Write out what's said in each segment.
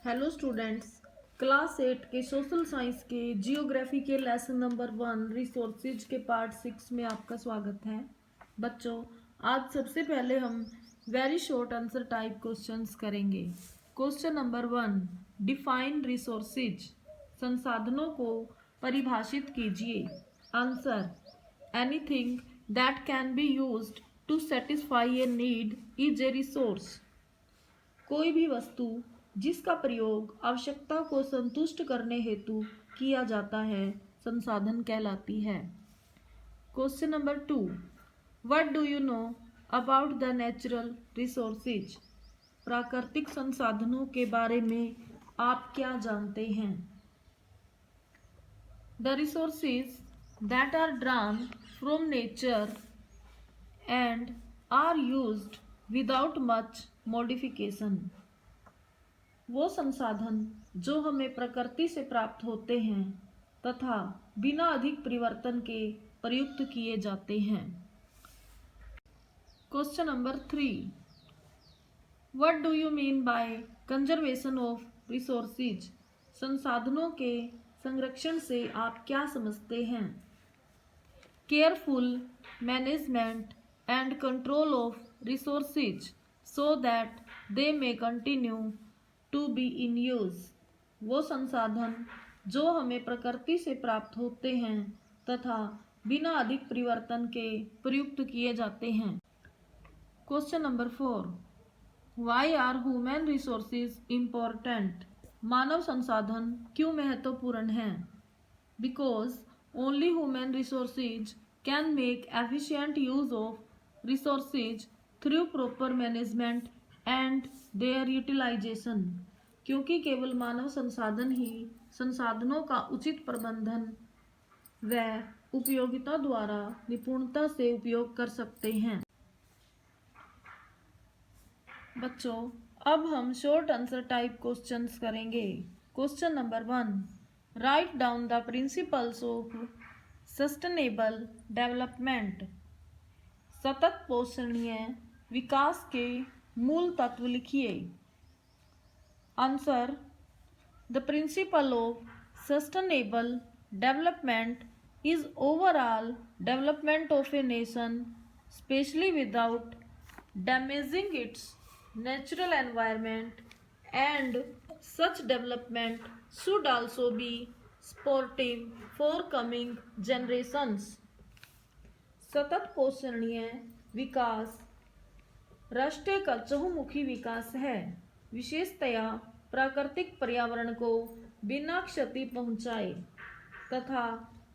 Hello students, class 8 के social science के geography के लेसन नंबर 1 रिसोर्सेज के पार्ट 6 में आपका स्वागत है। बच्चों, आज सबसे पहले हम very short answer type questions करेंगे। Question number 1, define resources. संसाधनों को परिभाषित कीजिए। Answer, anything that can be used to satisfy a need is a resource. कोई भी वस्तु जिसका प्रयोग आवश्यकता को संतुष्ट करने हेतु किया जाता है संसाधन कहलाती है। Question number 2, what do you know about the natural resources. प्राकृतिक संसाधनों के बारे में आप क्या जानते हैं? The resources that are drawn from nature and are used without much modification. वो संसाधन जो हमें प्रकृति से प्राप्त होते हैं तथा बिना अधिक परिवर्तन के प्रयुक्त किए जाते हैं। Question number 3, what do you mean by conservation of resources. संसाधनों के संरक्षण से आप क्या समझते हैं? Careful management and control of resources so that they may continue to be in use. वो संसाधन जो हमें प्रकृति से प्राप्त होते हैं तथा बिना अधिक परिवर्तन के प्रयुक्त किए जाते हैं। Question number 4, why are human resources important. मानव संसाधन क्यों महत्वपूर्ण हैं? Because only human resources can make efficient use of resources through proper management and their utilisation. क्योंकि केवल मानव संसाधन ही संसाधनों का उचित प्रबंधन व उपयोगिता द्वारा निपुणता से उपयोग कर सकते हैं। बच्चों, अब हम शॉर्ट आंसर टाइप क्वेश्चंस करेंगे। Question number 1, write down the principles of sustainable development. सतत पोषणीय विकास के मूल तत्व लिखिए। Answer, the principle of sustainable development is overall development of a nation, especially without damaging its natural environment, and such development should also be supportive for coming generations. सतत पोषणीय विकास राष्ट्र का चहुमुखी विकास है, विशेषतया प्राकृतिक पर्यावरण को बिना क्षति पहुंचाए, तथा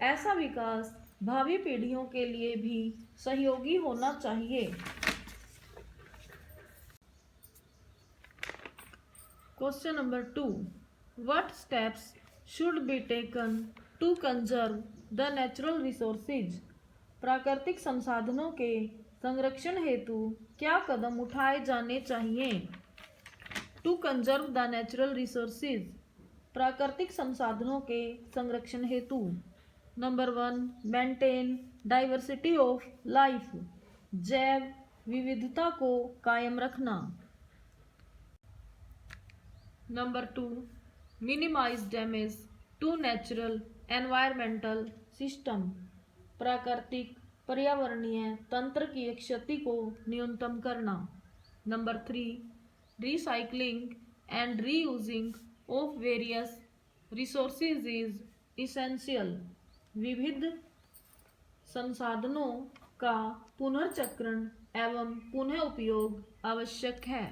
ऐसा विकास भावी पीढ़ियों के लिए भी सहयोगी होना चाहिए। Question number 2, what steps should be taken to conserve the natural resources. प्राकृतिक संसाधनों के संरक्षण हेतु क्या कदम उठाए जाने चाहिए? To conserve the natural resources, प्राकृतिक संसाधनों के संरक्षण हेतु। Number 1, maintain diversity of life, जैव विविधता को कायम रखना। Number 2, minimize damage to natural environmental system, प्राकृतिक पर्यावरणीय तंत्र की क्षति को न्यूनतम करना। Number 3, recycling and reusing of various resources is essential. विविध संसाधनों का पुनर्चक्रण एवं पुनः उपयोग आवश्यक है।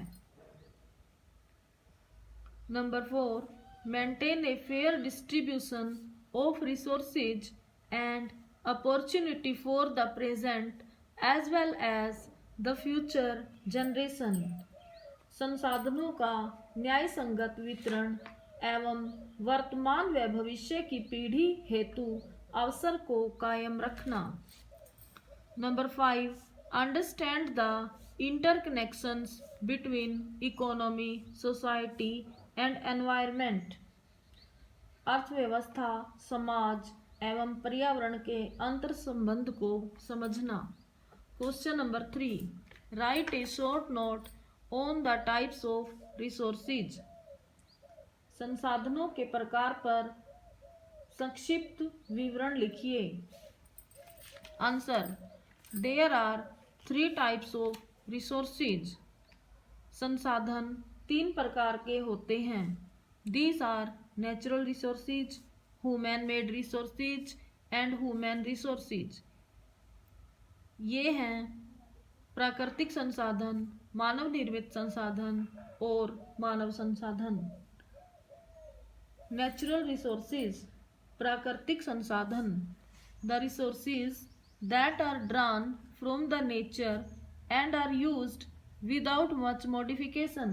Number 4, maintain a fair distribution of resources and opportunity for the present as well as the future generation. संसाधनों का न्याय संगत वितरण एवं वर्तमान व भविष्य की पीढ़ी हेतु अवसर को कायम रखना। Number 5, understand the interconnections between economy, society and environment. अर्थव्यवस्था, समाज एवं पर्यावरण के अंतर संबंध को समझना। Question number 3, write a short note on the types of resources. संसाधनों के प्रकार पर संक्षिप्त विवरण लिखिए। Answer, there are 3 types of resources. संसाधन 3 प्रकार के होते हैं। These are natural resources, human made resources and human resources. ये हैं प्राकृतिक संसाधन, मानव निर्मित संसाधन और मानव संसाधन। नेचुरल रिसोर्सेज, प्राकृतिक संसाधन, the resources that are drawn from the nature and are used without much modification.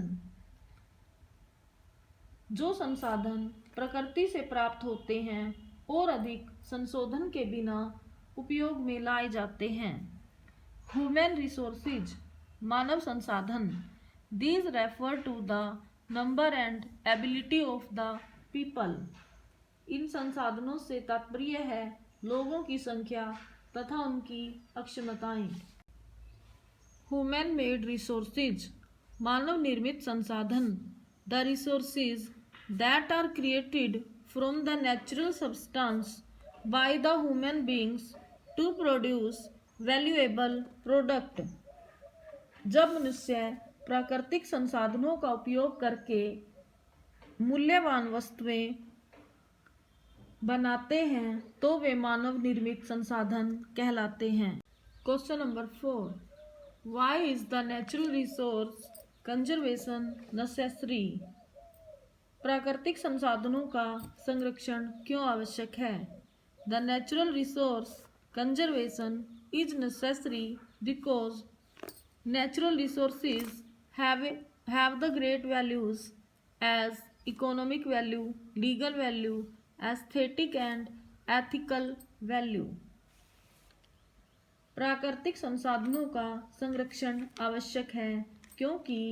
जो संसाधन प्रकृति से प्राप्त होते हैं और अधिक संशोधन के बिना उपयोग में लाए जाते हैं। ह्यूमन रिसोर्सेज, मानव संसाधन, these refer to the number and ability of the people. इन संसाधनों से तात्पर्य है लोगों की संख्या तथा उनकी अक्षमताएं। ह्यूमन मेड रिसोर्सेज, मानव निर्मित संसाधन, the resources that are created from the natural substance by the human beings to produce valuable product. जब मनुष्य प्राकृतिक संसाधनों का उपयोग करके मूल्यवान वस्तुएं बनाते हैं तो वे मानव निर्मित संसाधन कहलाते हैं। Question number 4, why is the natural resource conservation necessary? प्राकृतिक संसाधनों का संरक्षण क्यों आवश्यक है? The natural resource conservation is necessary because natural resources have the great values as economic value, legal value, aesthetic and ethical value. प्राकृतिक संसाधनों का संरक्षण आवश्यक है क्योंकि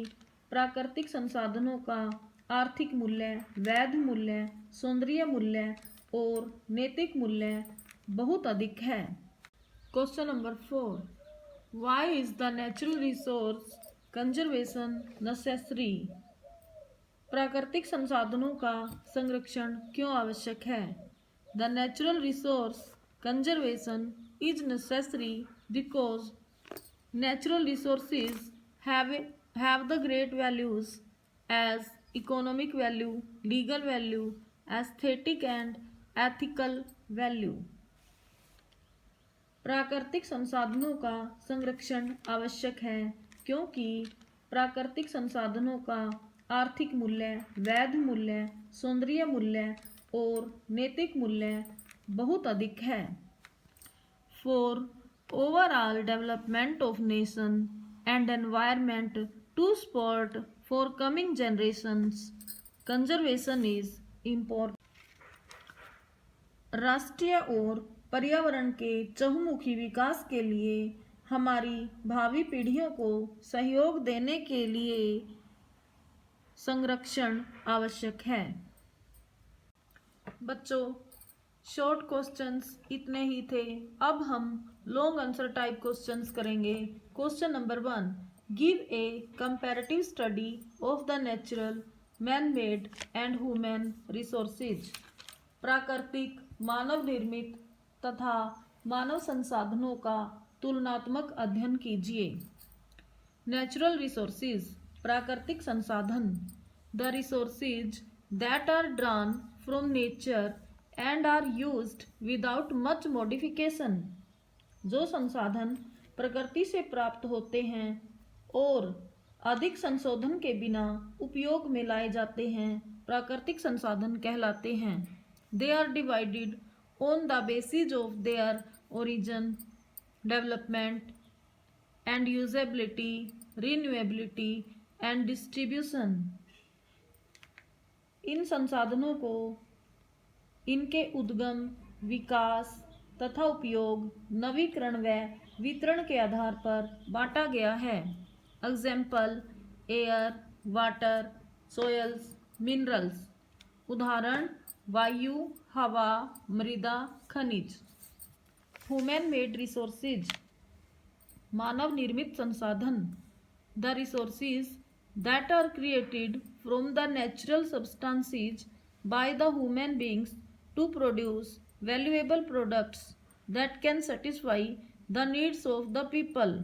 प्राकृतिक संसाधनों का आर्थिक मूल्य, वैध मूल्य, सौंदर्य मूल्य और नैतिक मूल्य बहुत अधिक है। Question number 4, why is the natural resource conservation necessary? प्राकृतिक संसाधनों का संरक्षण क्यों आवश्यक है? The natural resource conservation is necessary because natural resources have the great values as economic value, legal value, aesthetic and ethical value. प्राकृतिक संसाधनों का संरक्षण आवश्यक है क्योंकि प्राकृतिक संसाधनों का आर्थिक मूल्य, वैध मूल्य, सौंदर्य मूल्य और नैतिक मूल्य बहुत अधिक है। For overall development of nation and environment to support for coming generations, conservation is important. राष्ट्रीय और पर्यावरण के चहुमुखी विकास के लिए हमारी भावी पीढ़ियों को सहयोग देने के लिए संरक्षण आवश्यक है। बच्चों, शॉर्ट क्वेश्चंस इतने ही थे। अब हम लॉन्ग आंसर टाइप क्वेश्चंस करेंगे। Question number 1, give a comparative study of the natural, man made and human resources. प्राकृतिक, मानव निर्मित तथा मानव संसाधनों का तुलनात्मक अध्ययन कीजिए। नेचुरल रिसोर्सेज, प्राकृतिक संसाधन, the resources that are drawn from nature and are used without much modification. जो संसाधन प्रकृति से प्राप्त होते हैं और अधिक संशोधन के बिना उपयोग में लाए जाते हैं, प्राकृतिक संसाधन कहलाते हैं। They are divided on the basis of their origin, development and usability, renewability and distribution। इन संसाधनों को इनके उद्गम, विकास तथा उपयोग, नवीकरण व वितरण के आधार पर बांटा गया है। Example, air, water, soils, minerals. उदाहरण, वायु, हवा, मृदा, खनिज। ह्यूमन मेड रिसोर्सेज, मानव निर्मित संसाधन, the resources that are created from the natural substances by the human beings to produce valuable products that can satisfy the needs of the people.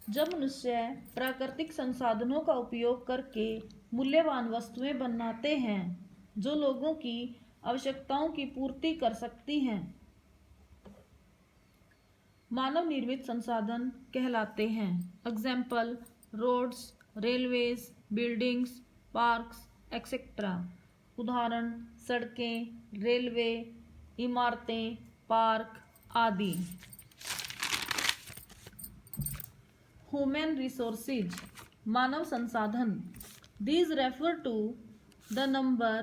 जब मनुष्य प्राकृतिक संसाधनों का उपयोग करके मूल्यवान वस्तुएं बनाते हैं जो लोगों की आवश्यकताओं की पूर्ति कर सकती हैं, मानव निर्मित संसाधन कहलाते हैं। Example roads, railways, buildings, parks etcetera. उदाहरण सड़कें, रेलवे, इमारतें, पार्क आदि। ह्यूमन रिसोर्सेज मानव संसाधन। These refer to the number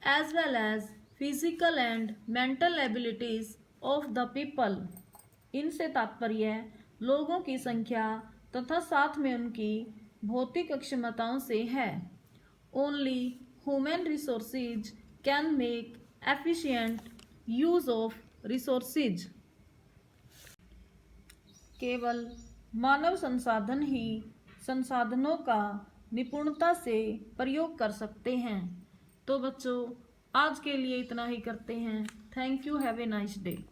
as well as physical and mental abilities of the people. इनसे तात्पर्य लोगों की संख्या तथा साथ में उनकी भौतिक क्षमताओं से है। Only human resources can make efficient use of resources. केवल मानव संसाधन ही संसाधनों का निपुणता से प्रयोग कर सकते हैं। तो बच्चों, आज के लिए इतना ही करते हैं। Thank you. Have a nice day.